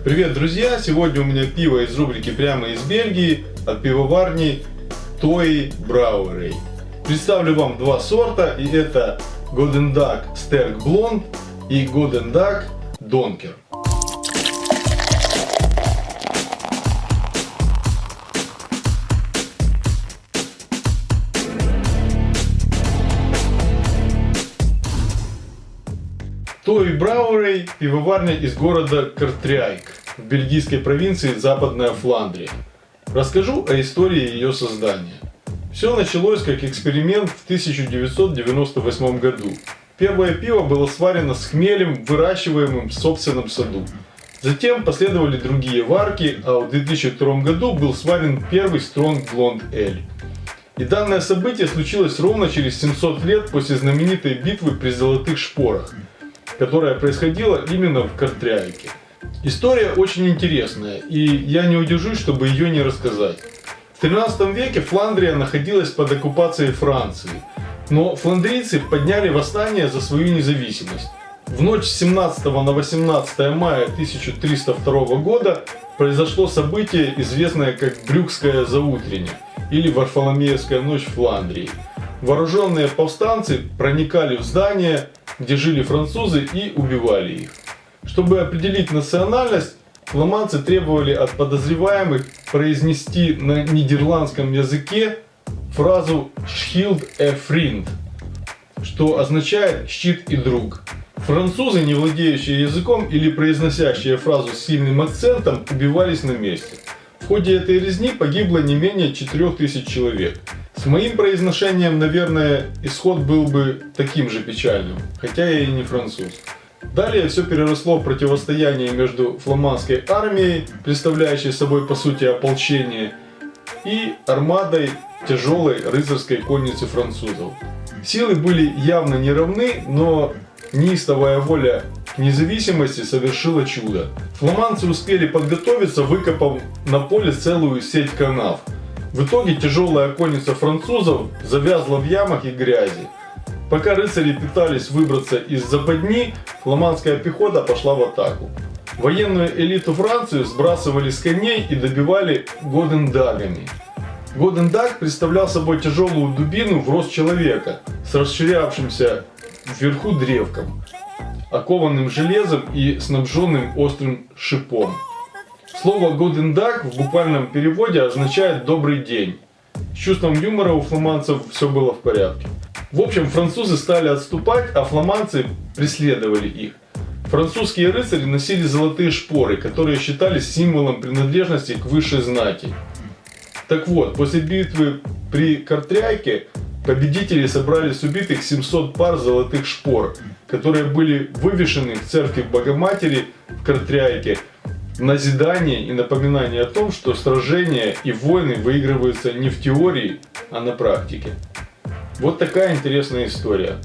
Привет, друзья! Сегодня у меня пиво из рубрики прямо из Бельгии от пивоварни TOY Brouwerij. Представлю вам два сорта, и это Godendag Sterk Blond и Godendag Donker. TOY Brouwerij – пивоварня из города Кортрайк в бельгийской провинции Западная Фландрия. Расскажу о истории ее создания. Все началось как эксперимент в 1998 году. Первое пиво было сварено с хмелем, выращиваемым в собственном саду. Затем последовали другие варки, а в 2002 году был сварен первый Strong Blonde Ale. И данное событие случилось ровно через 700 лет после знаменитой битвы при Золотых Шпорах, которая происходила именно в Кортрайке. История очень интересная, и я не удержусь, чтобы ее не рассказать. В 13 веке Фландрия находилась под оккупацией Франции, но фландрийцы подняли восстание за свою независимость. В ночь с 17 на 18 мая 1302 года произошло событие, известное как Брюгское заутренне или Варфоломеевская ночь в Фландрии. Вооруженные повстанцы проникали в здания, где жили французы, и убивали их. Чтобы определить национальность, фламандцы требовали от подозреваемых произнести на нидерландском языке фразу «Schild e vriend», что означает «щит и друг». Французы, не владеющие языком или произносящие фразу с сильным акцентом, убивались на месте. В ходе этой резни погибло не менее 4000 человек. С моим произношением, наверное, исход был бы таким же печальным, хотя я и не француз. Далее все переросло в противостояние между фламандской армией, представляющей собой по сути ополчение, и армадой тяжелой рыцарской конницы французов. Силы были явно не равны, но неистовая воля к независимости совершила чудо. Фламандцы успели подготовиться, выкопав на поле целую сеть канав. В итоге тяжелая конница французов завязла в ямах и грязи. Пока рыцари пытались выбраться из западни, фламандская пехота пошла в атаку. Военную элиту Франции сбрасывали с коней и добивали годендагами. Годендаг представлял собой тяжелую дубину в рост человека с расширявшимся вверху древком, окованным железом и снабженным острым шипом. Слово «Годендаг» в буквальном переводе означает «добрый день». С чувством юмора у фламандцев все было в порядке. В общем, французы стали отступать, а фламандцы преследовали их. Французские рыцари носили золотые шпоры, которые считались символом принадлежности к высшей знати. Так вот, после битвы при Кортрайке победители собрали с убитых 700 пар золотых шпор, которые были вывешены в церкви Богоматери в Кортрайке, в назидание и напоминание о том, что сражения и войны выигрываются не в теории, а на практике. Вот такая интересная история.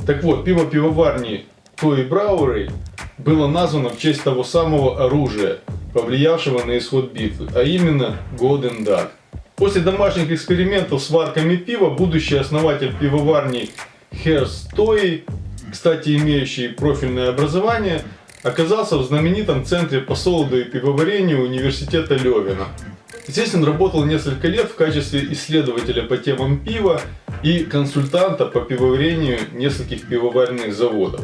Так вот, пиво пивоварни TOY Brouwerij было названо в честь того самого оружия, повлиявшего на исход битвы, а именно Godendag. После домашних экспериментов с варками пива будущий основатель пивоварни Herst TOY, кстати имеющий профильное образование, оказался в знаменитом центре по солоду и пивоварению университета Лёвена. Здесь он работал несколько лет в качестве исследователя по темам пива и консультанта по пивоварению нескольких пивоваренных заводов.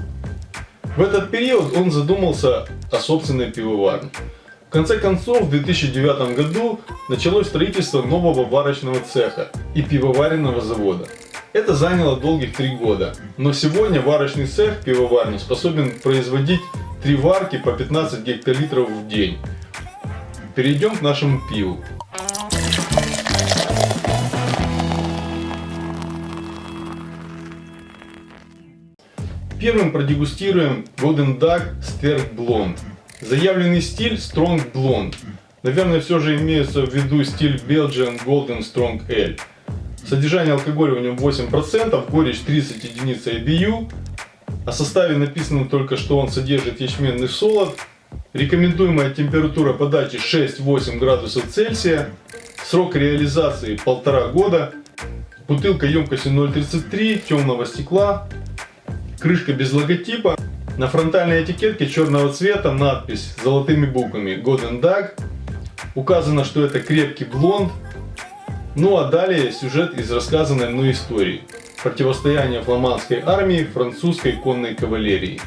В этот период он задумался о собственной пивоварне. В конце концов, в 2009 году началось строительство нового варочного цеха и пивоваренного завода. Это заняло долгих 3 года, но сегодня варочный цех пивоварни способен производить 3 варки по 15 гектолитров в день. Перейдем к нашему пиву. Первым продегустируем Godendag Sterk Blond. Заявленный стиль Strong Blonde. Наверное, все же имеется в виду стиль Belgian Golden Strong Ale. Содержание алкоголя в нем 8%, горечь 30 единиц IBU. О составе написано только, что он содержит ячменный солод. Рекомендуемая температура подачи 6-8 градусов Цельсия. Срок реализации 1,5 года. Бутылка емкостью 0,33, темного стекла, крышка без логотипа. На фронтальной этикетке черного цвета надпись с золотыми буквами Golden Dug. Указано, что это крепкий блонд. Ну а далее сюжет из рассказанной мной истории. Противостояние фламандской армии французской конной кавалерии.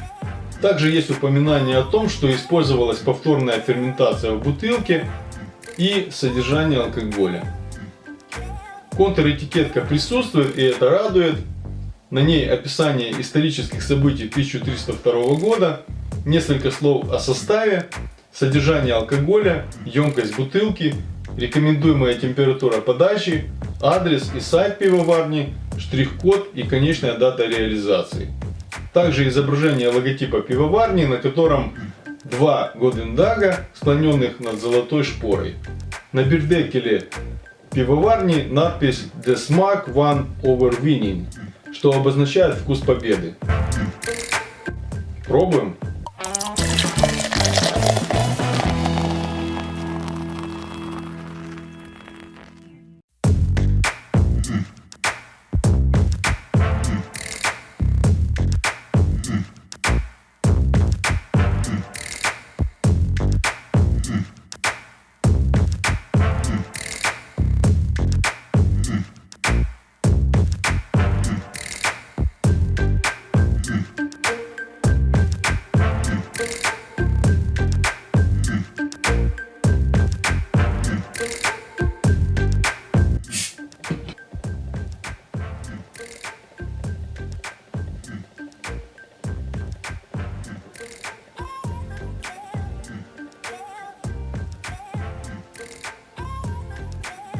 Также есть упоминание о том, что использовалась повторная ферментация в бутылке и содержание алкоголя. Контр-этикетка присутствует, и это радует. На ней описание исторических событий 1302 года, несколько слов о составе, содержание алкоголя, емкость бутылки, рекомендуемая температура подачи, адрес и сайт пивоварни, штрих-код и конечная дата реализации. Также изображение логотипа пивоварни, на котором два Golden Dug, склоненных над золотой шпорой. На бирдекеле пивоварни надпись The Smack One Over Winning, что обозначает вкус победы. Пробуем.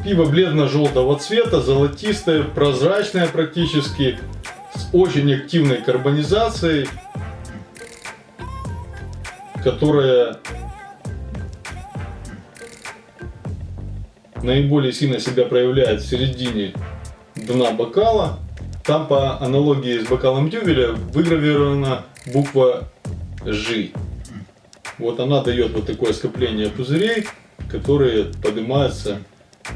Пиво бледно-желтого цвета, золотистое, прозрачное практически, с очень активной карбонизацией, которая наиболее сильно себя проявляет в середине дна бокала. Там по аналогии с бокалом Дюбеля выгравирована буква Ж. Вот она дает вот такое скопление пузырей, которые поднимаются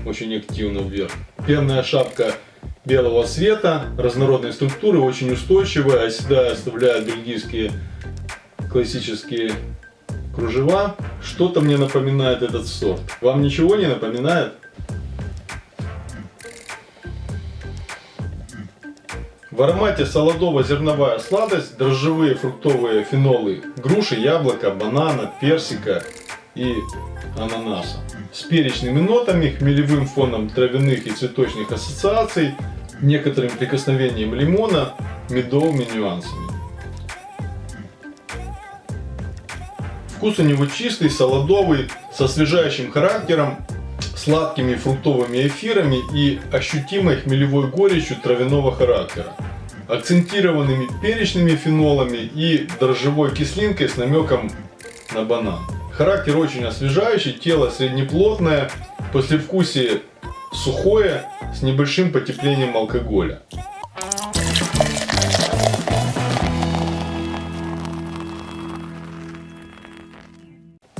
очень активно вверх. Пенная шапка белого цвета, разнородной структуры, очень устойчивая, всегда оставляет бельгийские классические кружева. Что-то мне напоминает этот сорт. Вам ничего не напоминает? В аромате солодово-зерновая сладость, дрожжевые фруктовые фенолы груши, яблока, банана, персика и ананаса. С перечными нотами, хмелевым фоном травяных и цветочных ассоциаций, некоторым прикосновением лимона, медовыми нюансами. Вкус у него чистый, солодовый, с освежающим характером, сладкими фруктовыми эфирами и ощутимой хмелевой горечью травяного характера, акцентированными перечными фенолами и дрожжевой кислинкой с намеком на банан. Характер очень освежающий, тело среднеплотное, послевкусие сухое, с небольшим потеплением алкоголя.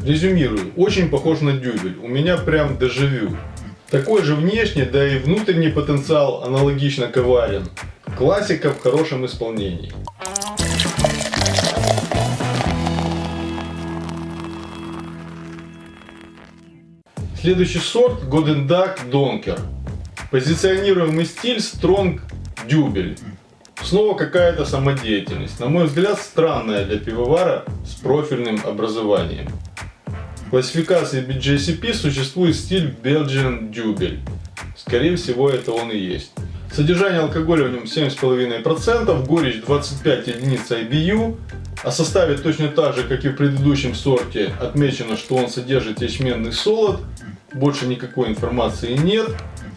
Резюмирую, очень похож на Дюбель, у меня прям дежавю. Такой же внешний, да и внутренний потенциал аналогично коварен. Классика в хорошем исполнении. Следующий сорт Golden Dug Donker. Позиционируемый стиль Strong Дюбель. Снова какая-то самодеятельность. На мой взгляд, странная для пивовара с профильным образованием. В классификации BJCP существует стиль Belgian Dubel. Скорее всего, это он и есть. Содержание алкоголя в нем 7,5%, горечь 25 единиц IBU. О составе точно так же, как и в предыдущем сорте, отмечено, что он содержит ячменный солод. Больше никакой информации нет.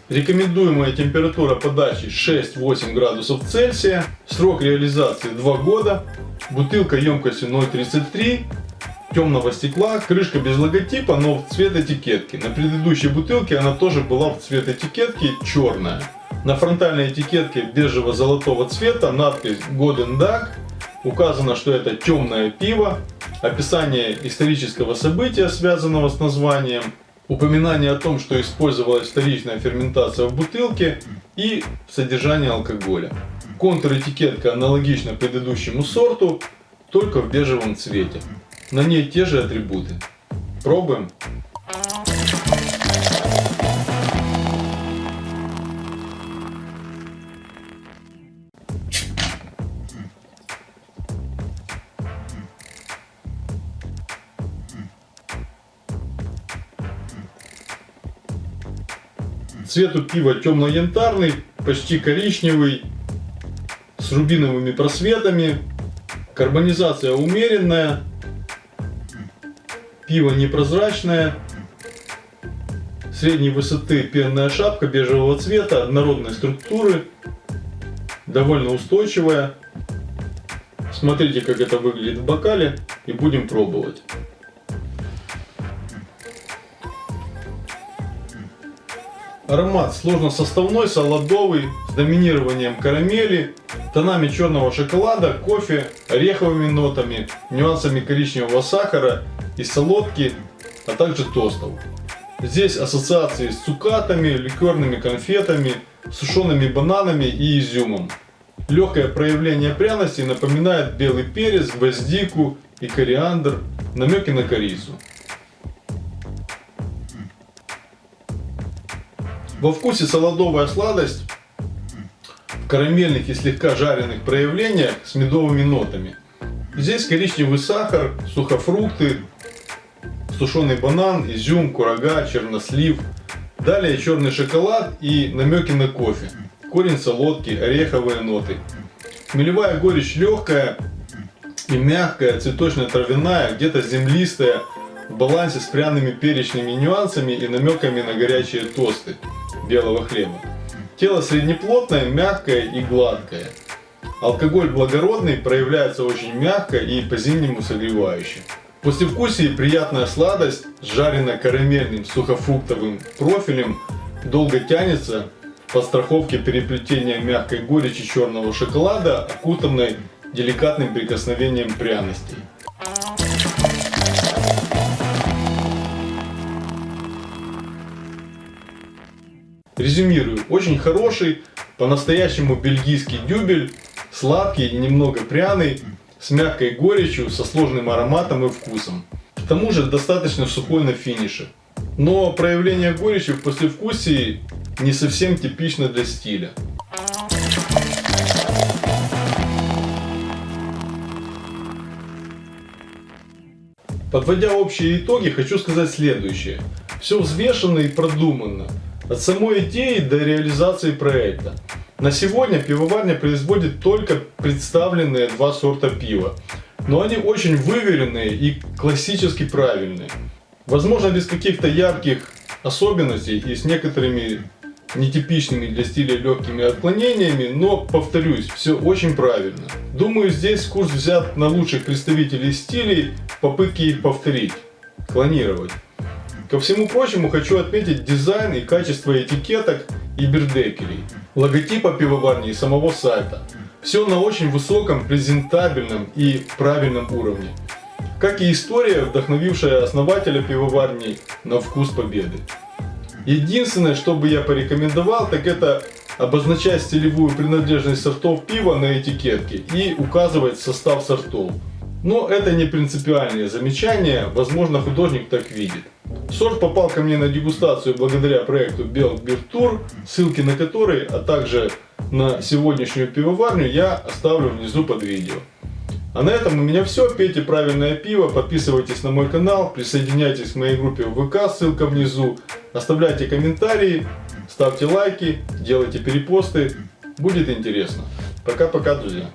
Рекомендуемая температура подачи 6-8 градусов Цельсия. Срок реализации 2 года. Бутылка емкостью 0,33. Темного стекла. Крышка без логотипа, но в цвет этикетки. На предыдущей бутылке она тоже была в цвет этикетки черная. На фронтальной этикетке бежево-золотого цвета надпись Golden Dug. Указано, что это темное пиво. Описание исторического события, связанного с названием. упоминание о том, что использовалась вторичная ферментация в бутылке и содержание алкоголя. Контр-этикетка аналогична предыдущему сорту, только в бежевом цвете. На ней те же атрибуты. Пробуем. Цвет у пива темно-янтарный, почти коричневый, с рубиновыми просветами. Карбонизация умеренная. Пиво непрозрачное. Средней высоты пенная шапка бежевого цвета, однородной структуры. Довольно устойчивая. Смотрите, как это выглядит в бокале, и будем пробовать. Аромат сложносоставной, солодовый, с доминированием карамели, тонами черного шоколада, кофе, ореховыми нотами, нюансами коричневого сахара и солодки, а также тостов. Здесь ассоциации с цукатами, ликерными конфетами, сушеными бананами и изюмом. Легкое проявление пряностей напоминает белый перец, гвоздику и кориандр, намеки на корицу. Во вкусе солодовая сладость в карамельных и слегка жареных проявлениях с медовыми нотами. Здесь коричневый сахар, сухофрукты, сушеный банан, изюм, курага, чернослив. Далее черный шоколад и намеки на кофе. Корень солодки, ореховые ноты. Хмелевая горечь легкая и мягкая, цветочно-травяная, где-то землистая, в балансе с пряными перечными нюансами и намеками на горячие тосты белого хлеба. Тело среднеплотное, мягкое и гладкое. Алкоголь благородный, проявляется очень мягко и по-зимнему согревающе. В послевкусии приятная сладость с жарено-карамельным сухофруктовым профилем долго тянется в подстраховке переплетения мягкой горечи черного шоколада, окутанной деликатным прикосновением пряностей. Резюмирую, очень хороший, по-настоящему бельгийский дюбель, сладкий и немного пряный, с мягкой горечью, со сложным ароматом и вкусом. К тому же достаточно сухой на финише. Но проявление горечи в послевкусии не совсем типично для стиля. Подводя общие итоги, хочу сказать следующее. Все взвешенно и продуманно. От самой идеи до реализации проекта. На сегодня пивоварня производит только представленные два сорта пива. Но они очень выверенные и классически правильные. Возможно, без каких-то ярких особенностей и с некоторыми нетипичными для стиля легкими отклонениями, но, повторюсь, все очень правильно. Думаю, здесь курс взят на лучших представителей стилей в попытке их повторить, клонировать. Ко всему прочему, хочу отметить дизайн и качество этикеток и бирдекелей, логотипа пивоварни и самого сайта. Все на очень высоком, презентабельном и правильном уровне. Как и история, вдохновившая основателя пивоварни на вкус победы. Единственное, что бы я порекомендовал, так это обозначать стилевую принадлежность сортов пива на этикетке и указывать состав сортов. Но это не принципиальное замечание, возможно, художник так видит. Сорт попал ко мне на дегустацию благодаря проекту Belk Beer Tour, ссылки на который, а также на сегодняшнюю пивоварню я оставлю внизу под видео. А на этом у меня все. Пейте правильное пиво, подписывайтесь на мой канал, присоединяйтесь к моей группе в ВК, ссылка внизу. Оставляйте комментарии, ставьте лайки, делайте перепосты. Будет интересно. Пока-пока, друзья.